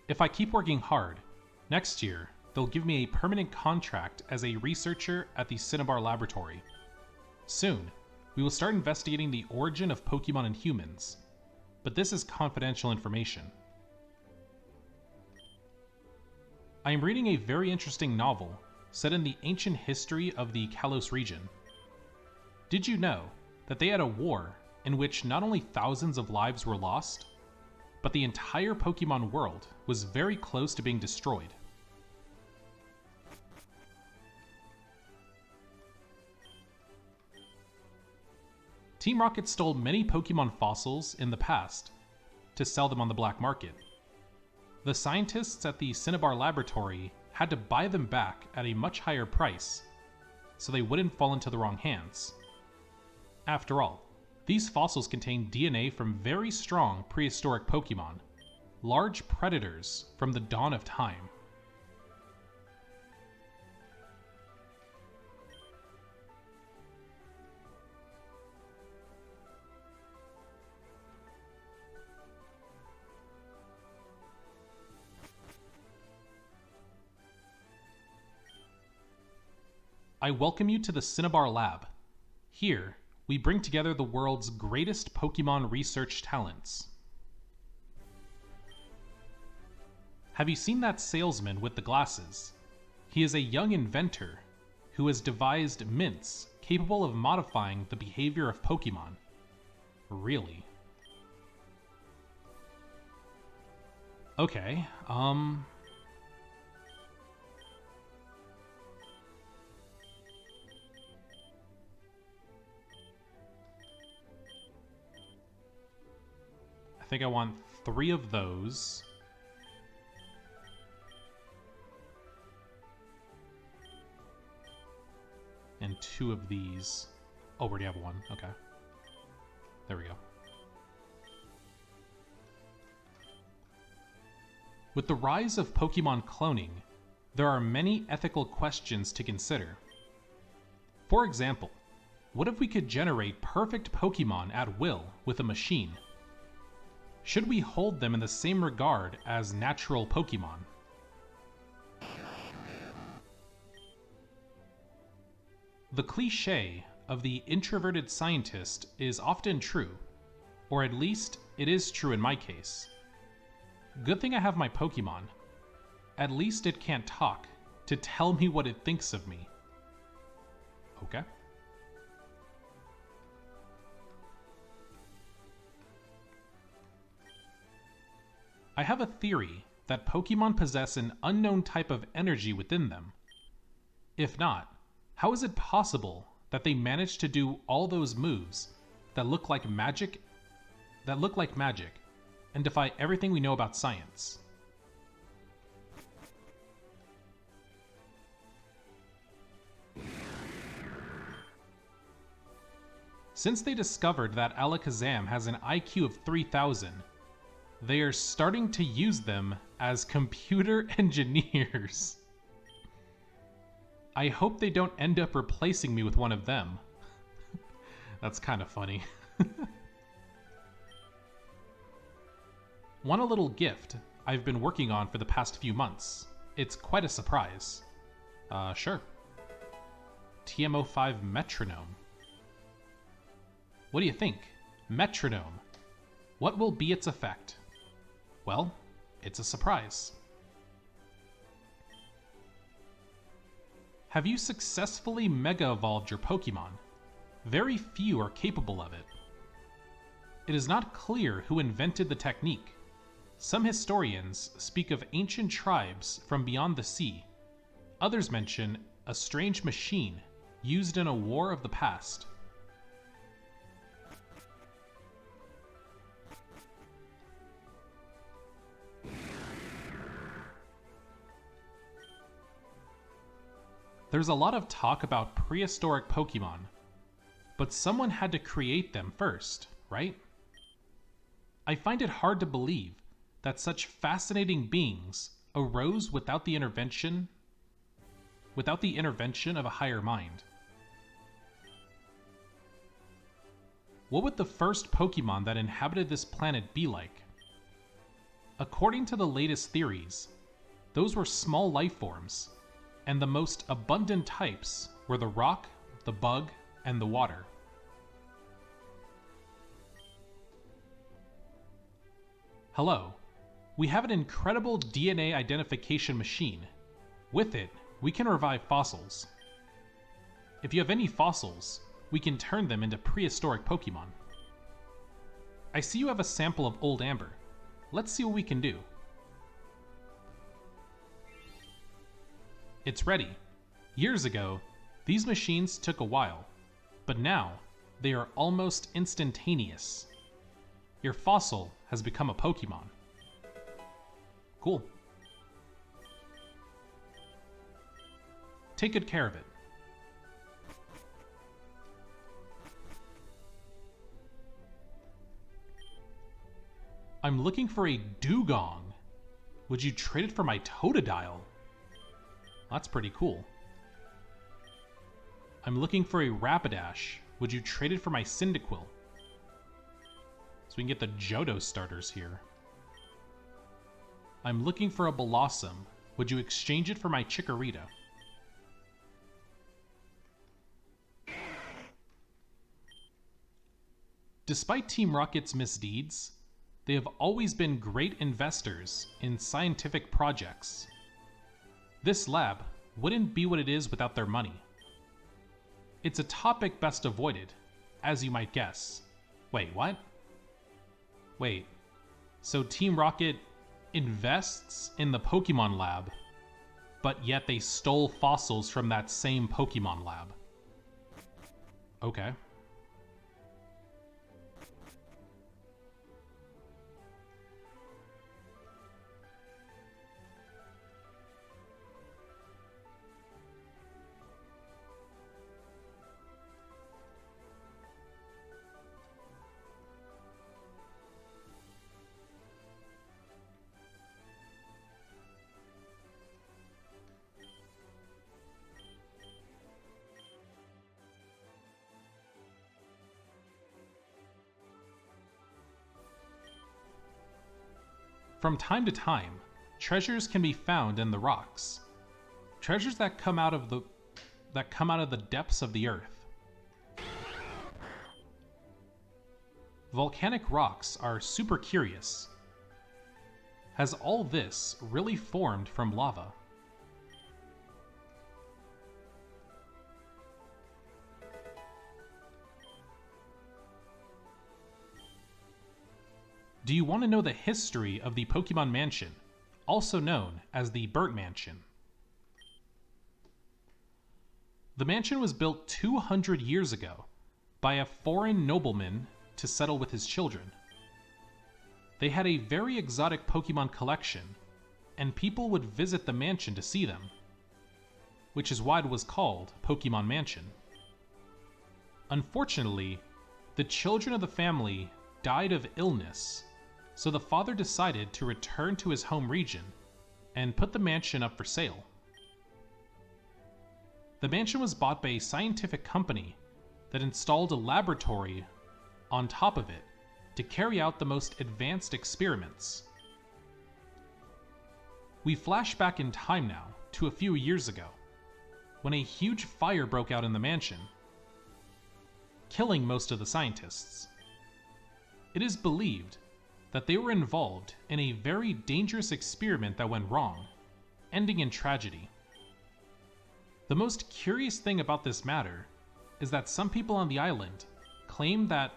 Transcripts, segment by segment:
If I keep working hard, next year they'll give me a permanent contract as a researcher at the Cinnabar Laboratory. Soon, we will start investigating the origin of Pokemon in humans, but this is confidential information. I am reading a very interesting novel set in the ancient history of the Kalos region. Did you know that they had a war in which not only thousands of lives were lost, but the entire Pokemon world was very close to being destroyed? Team Rocket stole many Pokemon fossils in the past to sell them on the black market. The scientists at the Cinnabar Laboratory had to buy them back at a much higher price so they wouldn't fall into the wrong hands. After all, these fossils contain DNA from very strong prehistoric Pokemon, large predators from the dawn of time. I welcome you to the Cinnabar Lab. Here, we bring together the world's greatest Pokemon research talents. Have you seen that salesman with the glasses? He is a young inventor who has devised mints capable of modifying the behavior of Pokemon. Really? Okay, I think I want 3 of those. And 2 of these. Oh, we already have 1. Okay. There we go. With the rise of Pokemon cloning, there are many ethical questions to consider. For example, what if we could generate perfect Pokemon at will with a machine? Should we hold them in the same regard as natural Pokemon? The cliché of the introverted scientist is often true, or at least it is true in my case. Good thing I have my Pokemon. At least it can't talk to tell me what it thinks of me. Okay. I have a theory that Pokemon possess an unknown type of energy within them. If not, how is it possible that they managed to do all those moves that look like magic and defy everything we know about science? Since they discovered that Alakazam has an IQ of 3,000, they are starting to use them as computer engineers. I hope they don't end up replacing me with one of them. That's kind of funny. Want a little gift I've been working on for the past few months? It's quite a surprise. Sure. TM05 Metronome. What do you think? Metronome. What will be its effect? Well, it's a surprise. Have you successfully Mega Evolved your Pokemon? Very few are capable of it. It is not clear who invented the technique. Some historians speak of ancient tribes from beyond the sea. Others mention a strange machine used in a war of the past. There's a lot of talk about prehistoric Pokemon, but someone had to create them first, right? I find it hard to believe that such fascinating beings arose without the intervention of a higher mind. What would the first Pokemon that inhabited this planet be like? According to the latest theories, those were small life forms, and the most abundant types were the rock, the bug, and the water. Hello, we have an incredible DNA identification machine. With it, we can revive fossils. If you have any fossils, we can turn them into prehistoric Pokemon. I see you have a sample of Old Amber. Let's see what we can do. It's ready. Years ago, these machines took a while, but now they are almost instantaneous. Your fossil has become a Pokemon. Cool. Take good care of it. I'm looking for a Dugong. Would you trade it for my Totodile? That's pretty cool. I'm looking for a Rapidash. Would you trade it for my Cyndaquil? So we can get the Johto starters here. I'm looking for a Blossom. Would you exchange it for my Chikorita? Despite Team Rocket's misdeeds, they have always been great investors in scientific projects. This lab wouldn't be what it is without their money. It's a topic best avoided, as you might guess. Wait, what? Wait, so Team Rocket invests in the Pokemon lab, but yet they stole fossils from that same Pokemon lab? Okay. From time to time, treasures can be found in the rocks. Treasures that come out of the depths of the earth. Volcanic rocks are super curious. Has all this really formed from lava? Do you want to know the history of the Pokemon Mansion, also known as the Burt Mansion? The mansion was built 200 years ago by a foreign nobleman to settle with his children. They had a very exotic Pokemon collection, and people would visit the mansion to see them, which is why it was called Pokemon Mansion. Unfortunately, the children of the family died of illness, so the father decided to return to his home region and put the mansion up for sale. The mansion was bought by a scientific company that installed a laboratory on top of it to carry out the most advanced experiments. We flash back in time now to a few years ago, when a huge fire broke out in the mansion, killing most of the scientists. It is believed that they were involved in a very dangerous experiment that went wrong, ending in tragedy. The most curious thing about this matter is that some people on the island claim that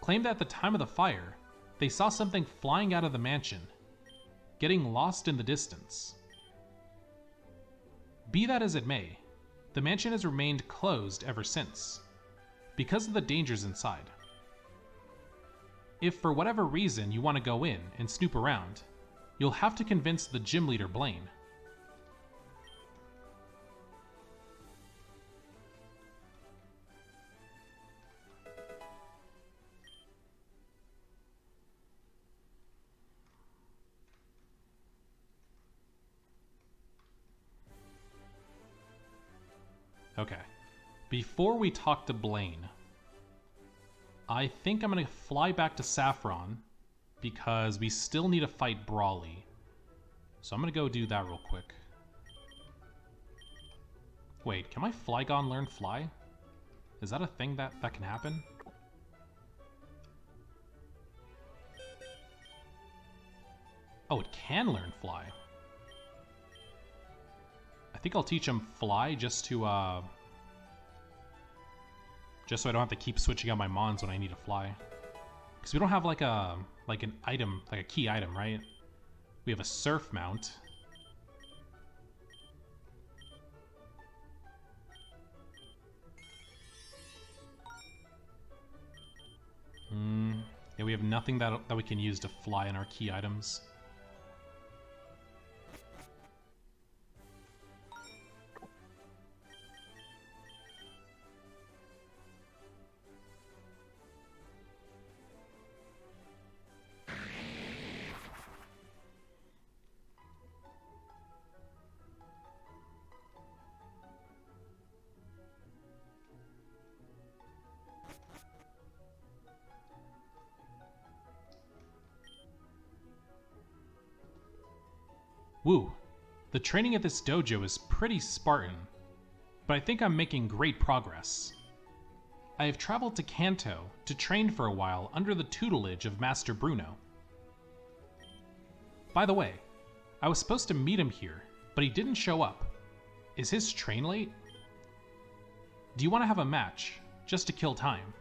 at the time of the fire, they saw something flying out of the mansion, getting lost in the distance. Be that as it may, the mansion has remained closed ever since, because of the dangers inside. If for whatever reason you want to go in and snoop around, you'll have to convince the gym leader Blaine. Okay, before we talk to Blaine, I think I'm going to fly back to Saffron, because we still need to fight Brawly. So I'm gonna go do that real quick. Wait, can my Flygon learn Fly? Is that a thing that can happen? Oh, it can learn Fly. I think I'll teach him Fly just so I don't have to keep switching out my Mons when I need to fly. Because we don't have like an item, like a key item, right? We have a Surf Mount. Yeah, we have nothing that we can use to fly in our key items. Woo! The training at this dojo is pretty Spartan, but I think I'm making great progress. I have traveled to Kanto to train for a while under the tutelage of Master Bruno. By the way, I was supposed to meet him here, but he didn't show up. Is his train late? Do you want to have a match, just to kill time?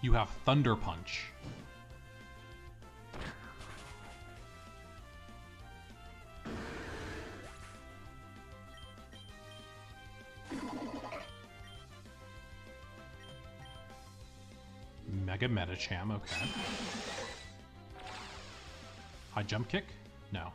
You have Thunder Punch. Mega Metacham, okay. High Jump Kick? No.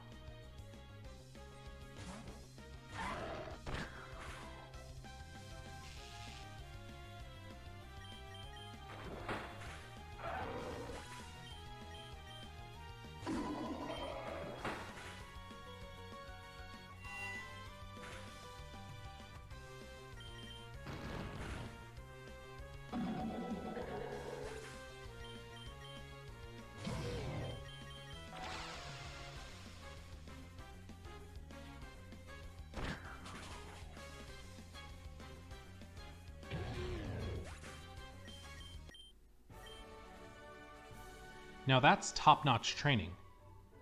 Now that's top-notch training.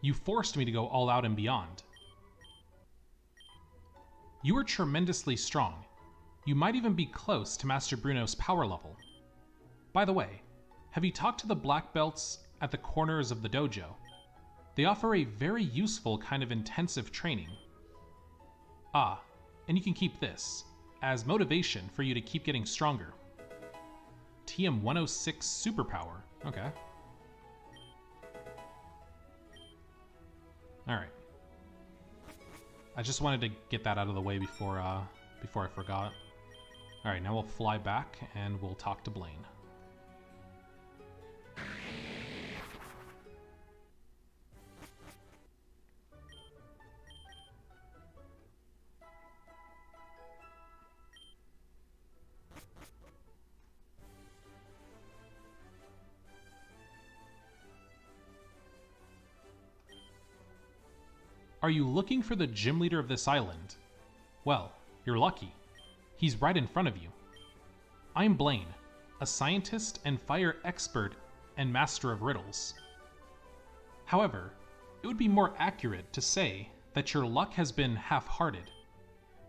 You forced me to go all out and beyond. You are tremendously strong. You might even be close to Master Bruno's power level. By the way, have you talked to the black belts at the corners of the dojo? They offer a very useful kind of intensive training. Ah, and you can keep this as motivation for you to keep getting stronger. TM 106 superpower. Okay. Alright. I just wanted to get that out of the way before I forgot. Alright, now we'll fly back and we'll talk to Blaine. Are you looking for the gym leader of this island? Well, you're lucky. He's right in front of you. I'm Blaine, a scientist and fire expert and master of riddles. However, it would be more accurate to say that your luck has been half-hearted,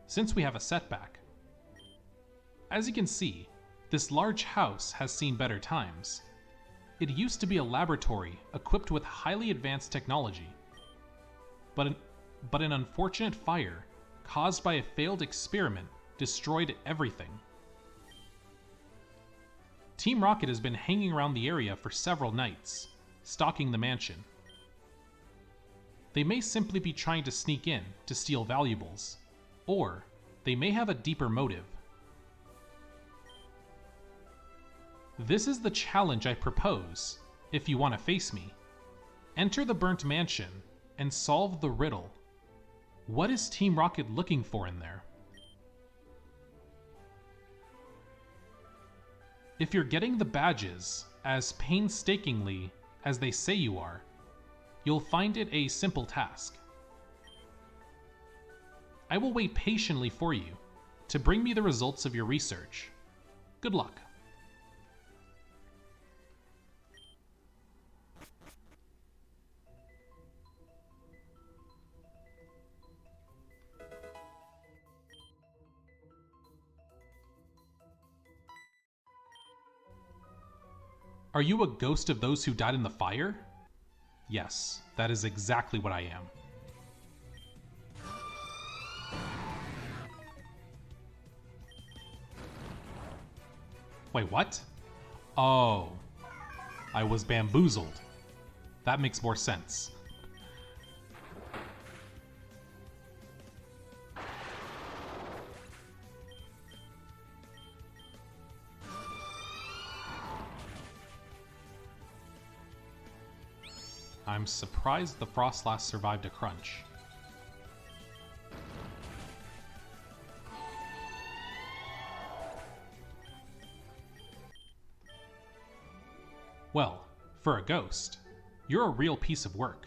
since we have a setback. As you can see, this large house has seen better times. It used to be a laboratory equipped with highly advanced technology. But an unfortunate fire, caused by a failed experiment, destroyed everything. Team Rocket has been hanging around the area for several nights, stalking the mansion. They may simply be trying to sneak in to steal valuables, or they may have a deeper motive. This is the challenge I propose if you want to face me. Enter the burnt mansion and solve the riddle. What is Team Rocket looking for in there? If you're getting the badges as painstakingly as they say you are, you'll find it a simple task. I will wait patiently for you to bring me the results of your research. Good luck. Are you a ghost of those who died in the fire? Yes, that is exactly what I am. Wait, what? Oh, I was bamboozled. That makes more sense. I'm surprised the Frostlass survived a crunch. Well, for a ghost, you're a real piece of work.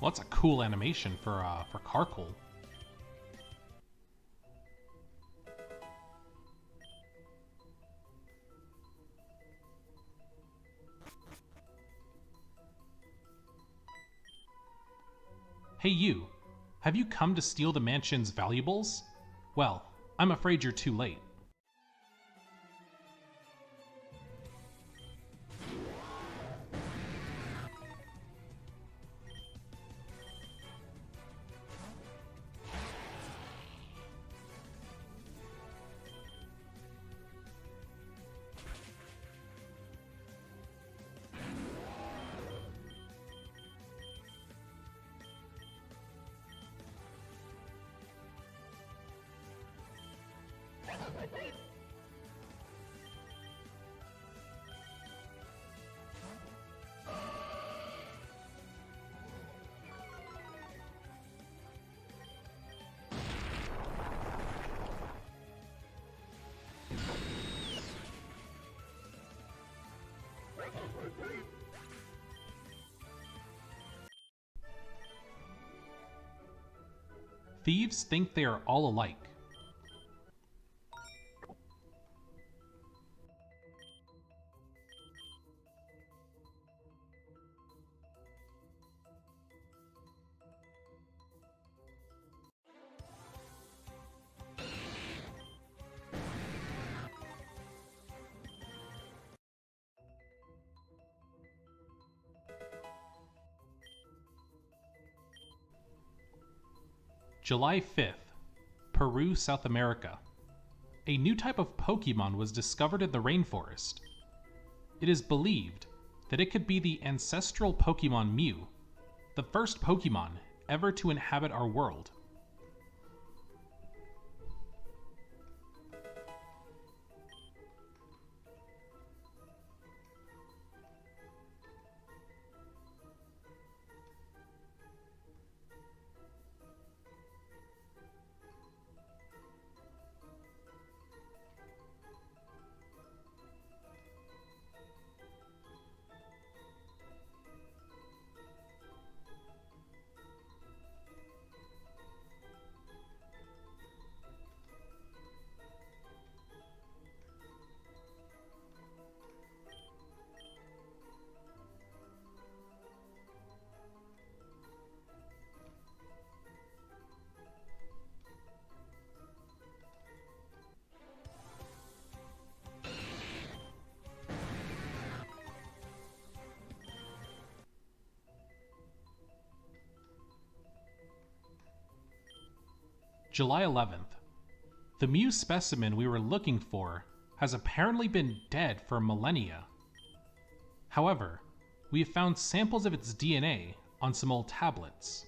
Well, that's a cool animation for Karkle. Hey you, have you come to steal the mansion's valuables? Well, I'm afraid you're too late. Thieves think they are all alike. July 5th, Peru, South America. A new type of Pokemon was discovered in the rainforest. It is believed that it could be the ancestral Pokemon Mew, the first Pokemon ever to inhabit our world. July 11th. The Mew specimen we were looking for has apparently been dead for millennia. However, we have found samples of its DNA on some old tablets.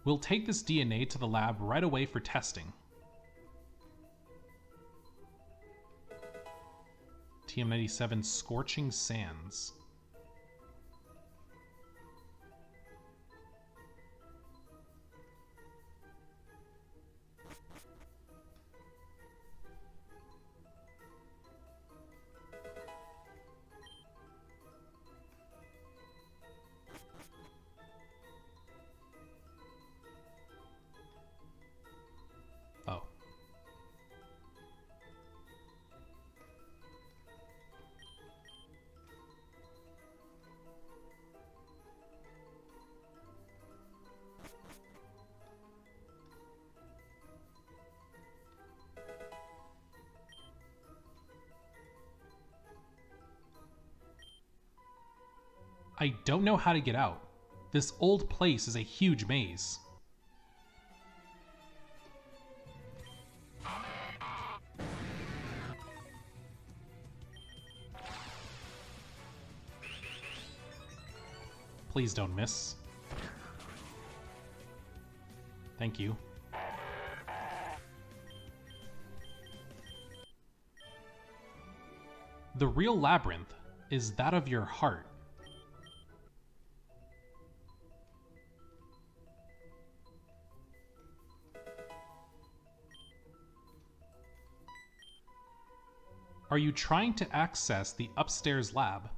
We'll take this DNA to the lab right away for testing. TM97 Scorching Sands. Oh. I don't know how to get out. This old place is a huge maze. Please don't miss. Thank you. The real labyrinth is that of your heart. Are you trying to access the upstairs lab?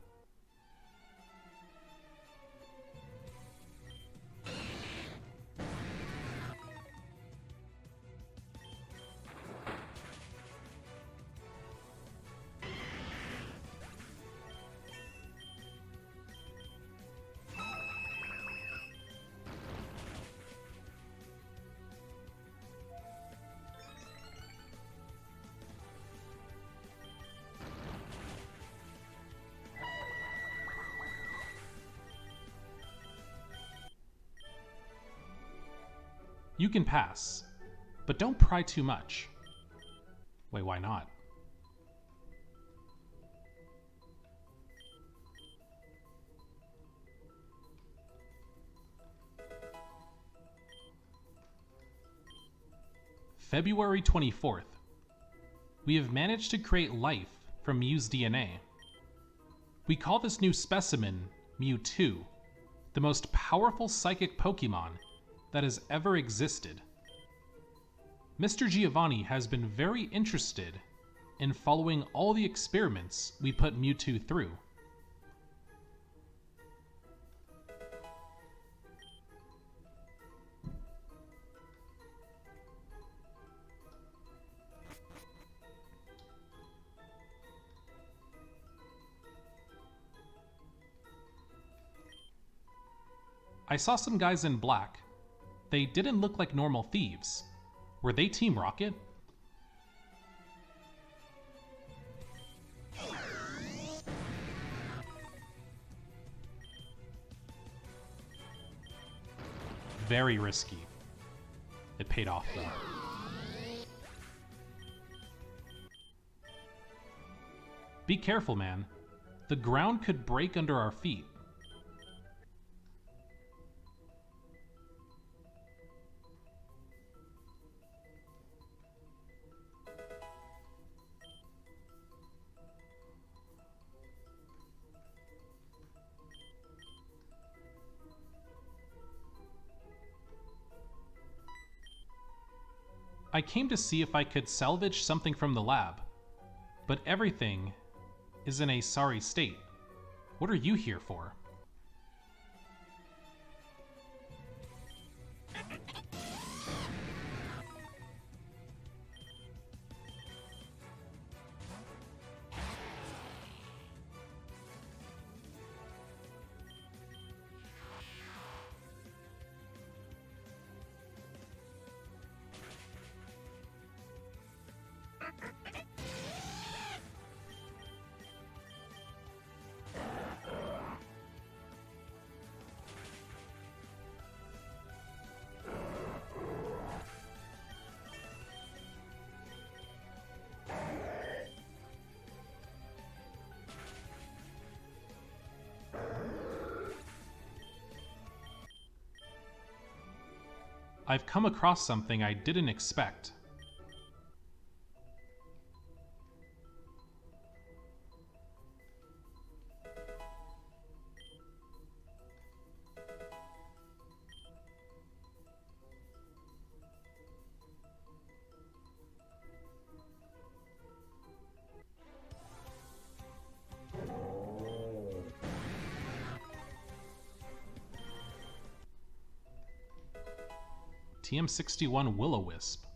You can pass, but don't pry too much. Wait, why not? February 24th. We have managed to create life from Mew's DNA. We call this new specimen Mewtwo, the most powerful psychic Pokemon that has ever existed. Mr. Giovanni has been very interested in following all the experiments we put Mewtwo through. I saw some guys in black. They didn't look like normal thieves. Were they Team Rocket? Very risky. It paid off though. Be careful, man. The ground could break under our feet. I came to see if I could salvage something from the lab, but everything is in a sorry state. What are you here for? I've come across something I didn't expect. TM61 Will-O-Wisp.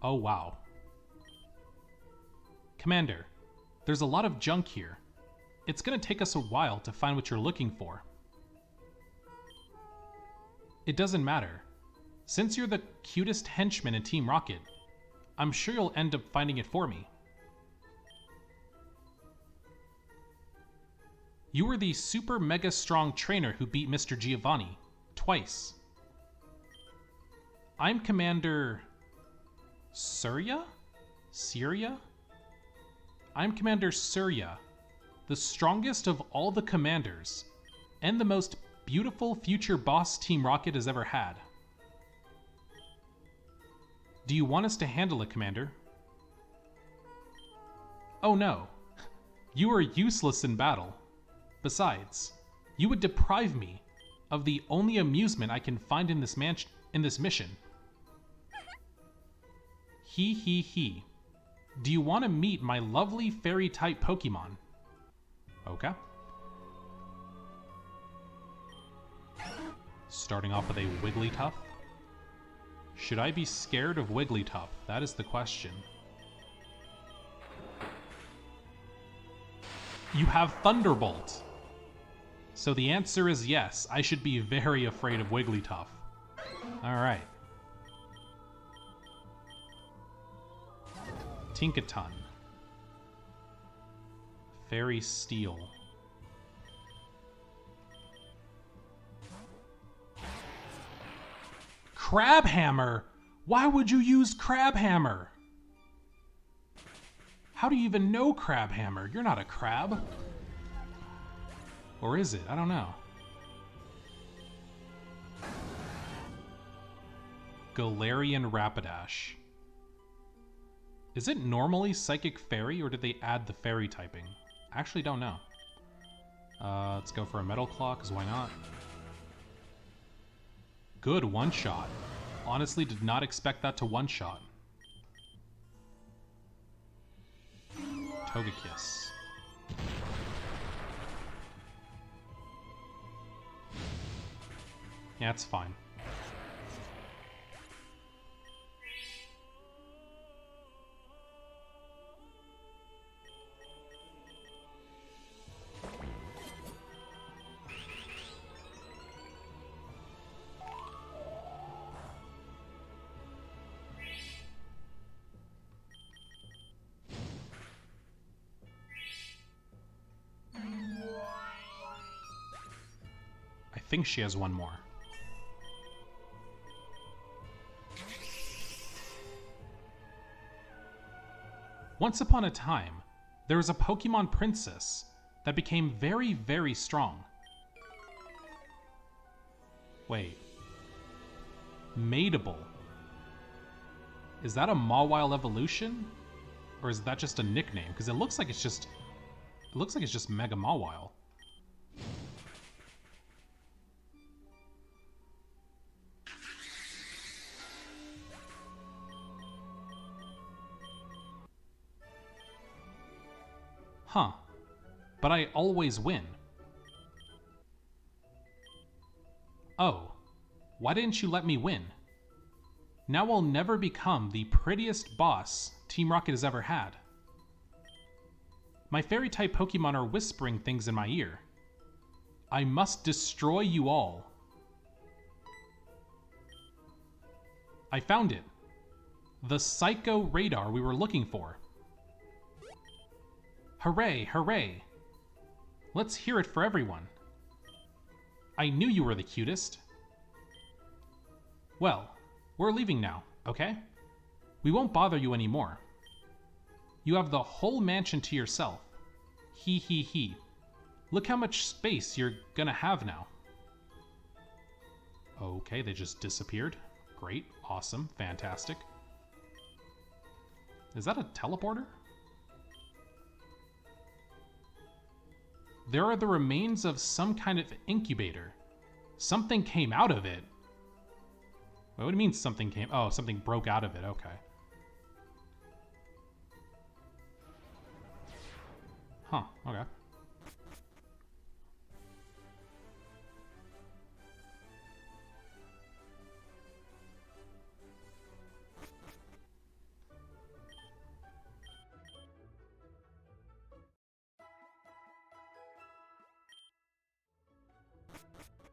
Oh wow. Commander, there's a lot of junk here. It's gonna take us a while to find what you're looking for. It doesn't matter. Since you're the cutest henchman in Team Rocket, I'm sure you'll end up finding it for me. You were the super mega strong trainer who beat Mr. Giovanni twice. I'm Commander Surya? Syria? I'm Commander Surya, the strongest of all the commanders, and the most beautiful future boss Team Rocket has ever had. Do you want us to handle it, Commander? Oh no. You are useless in battle. Besides, you would deprive me of the only amusement I can find in this mission. He. Do you want to meet my lovely fairy-type Pokemon? Okay. Starting off with a Wigglytuff. Should I be scared of Wigglytuff? That is the question. You have Thunderbolt. So the answer is yes, I should be very afraid of Wigglytuff. Alright. Tinkaton. Fairy Steel. Crabhammer? Why would you use Crabhammer? How do you even know Crabhammer? You're not a crab. Or is it? I don't know. Galarian Rapidash. Is it normally Psychic Fairy, or did they add the Fairy typing? I actually don't know. Let's go for a Metal Claw, because why not? Good one-shot. Honestly, did not expect that to one-shot. Togekiss. Yeah, it's fine. I think she has one more. Once upon a time, there was a Pokemon princess that became very, very strong. Wait. Madeable. Is that a Mawile evolution? Or is that just a nickname? Because it looks like it's just... It looks like it's just Mega Mawile. Huh. But I always win. Oh. Why didn't you let me win? Now I'll never become the prettiest boss Team Rocket has ever had. My fairy-type Pokemon are whispering things in my ear. I must destroy you all. I found it. The Psycho Radar we were looking for. Hooray, hooray. Let's hear it for everyone. I knew you were the cutest. Well, we're leaving now, okay? We won't bother you anymore. You have the whole mansion to yourself. He he he. Look how much space you're gonna have now. Okay, they just disappeared. Great, awesome, fantastic. Is that a teleporter? There are the remains of some kind of incubator. Something came out of it. What do you mean something came? Oh, something broke out of it. Okay. Huh, okay.